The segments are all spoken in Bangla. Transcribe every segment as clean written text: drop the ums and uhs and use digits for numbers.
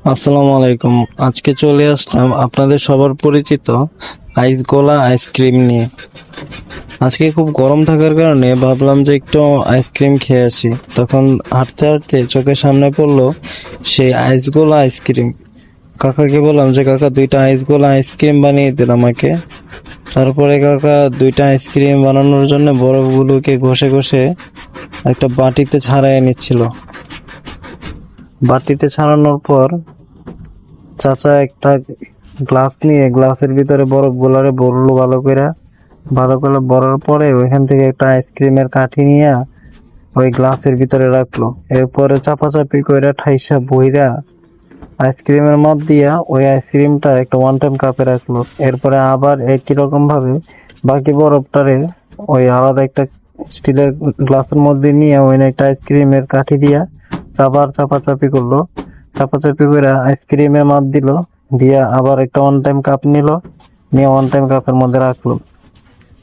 আসসালামু আলাইকুম। আজকে চলে আসলাম আপনাদের সবার পরিচিত আইস গোলা আইসক্রিম নিয়ে। আজকে খুব গরম থাকার কারণে ভাবলাম যে একটু আইসক্রিম খেয়ে আসি। তখন হাঁটতে হাঁটতে চোখের সামনে পড়লো সেই আইস গোলা আইসক্রিম। কাকাকে বললাম যে কাকা 2টা আইস গোলা আইসক্রিম বানিয়ে দিন আমাকে। তারপরে কাকা 2টা আইসক্রিম বানানোর জন্য বরফগুলোকে ঘষে ঘষে একটা বাটিতে ছাড়াই নিচ্ছিল। বাটিতে ছাড়ানোর পর চাচা একটা গ্লাস নিয়ে গ্লাসের ভিতরে বরফ গুলারে ভরলো ভালো করে ভরার পরে ওইখান থেকে একটা আইসক্রিমের কাঠি নিয়ে ওই গ্লাসের ভিতরে রাখলো। এরপরে চাপাচাপি কইরা ঠাইসা বইরা আইসক্রিমের মধ্য দিয়া ওই আইসক্রিমটা একটা ওয়ান টাইম কাপে রাখলো। এরপরে আবার একই রকম ভাবে বাকি বরফটারে ওই আলাদা একটা স্টিলের গ্লাসের মধ্যে নিয়ে ওই একটা আইসক্রিমের কাঠি দিয়া চাপাচাপি করলো। চাপাচাপি করে আইসক্রিমের মাপ দিল, দিয়া আবার একটা ওয়ান টাইম কাপ নিয়ে ওয়ান টাইম কাপের মধ্যে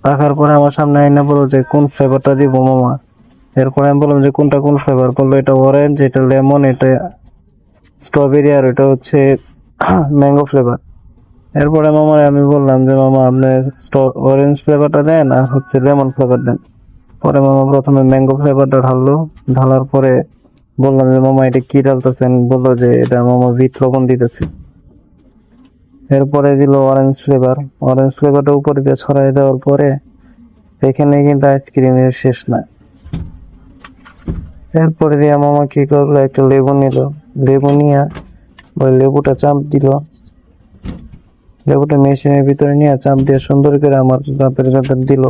রাখার পরে আমার সামনে আইনা বললো যে কোন ফ্লেভারটা দিব মামা। এরপরে আমি বললাম যে কোন ফ্লেভার? বললো এটা অরেঞ্জ, এটা লেমন, এটা স্ট্রবেরি, আর এটা হচ্ছে ম্যাঙ্গো ফ্লেভার। এরপরে আমি বললাম যে মামা আপনি অরেঞ্জ ফ্লেভারটা দেন আর হচ্ছে লেমন ফ্লেভার দেন। পরে মামা প্রথমে ম্যাঙ্গো ফ্লেভারটা ঢালার পরে বললাম যে মামা এটা কি ঢালতেছেন? বললো যে এটা মামা বিট লবণ দিতেছি। এরপরে দিল অরেঞ্জ ফ্লেভারটা উপরে দিয়ে ছড়াই দেওয়ার পরে এখানে কিন্তু আইসক্রিমের শেষ না। এরপরে দিয়ে মামা কি করলো, একটা লেবু নিয়ে ওই লেবুটা চাপ দিল, লেবুটা মেশিনের ভিতরে নিয়ে চাপ দিয়ে সুন্দর করে আমার বাপের ভেতর দিল।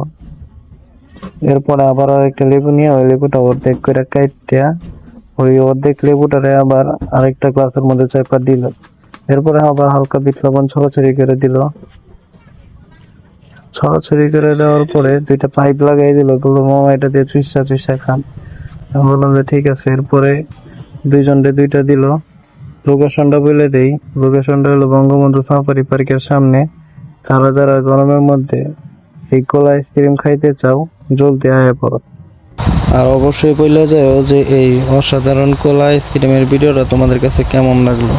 এরপরে আবার আরেকটা লেবু নিয়ে ওই লেবুটা অর্ধেক করে কাইটা ওই অর্ধেক লেবুটারে আবার আরেকটা গ্লাসের মধ্যে চাপা দিল। এরপরে আবার হালকা বিট লবণ ছড়াছড়ি করে দিল। ছড়াছড়ি করে দেওয়ার পরে 2টা পাইপ লাগাই দিল, বললো মামা এটা দিয়ে চুইসা খান। আমি বললাম যে ঠিক আছে। এরপরে 2টা দিল। লোকেশনটা বলে দেই, লোকেশনটা হলো বঙ্গবন্ধু সাফারি পার্কের সামনে। যারা গরমের মধ্যে এই কোলা আইসক্রিম খাইতে চাও জলদি আয়া পড়ো। আর অবশ্যই বলে যায় যে এই অসাধারণ কোলা আইসক্রিমের ভিডিওটা তোমাদের কাছে কেমন লাগলো।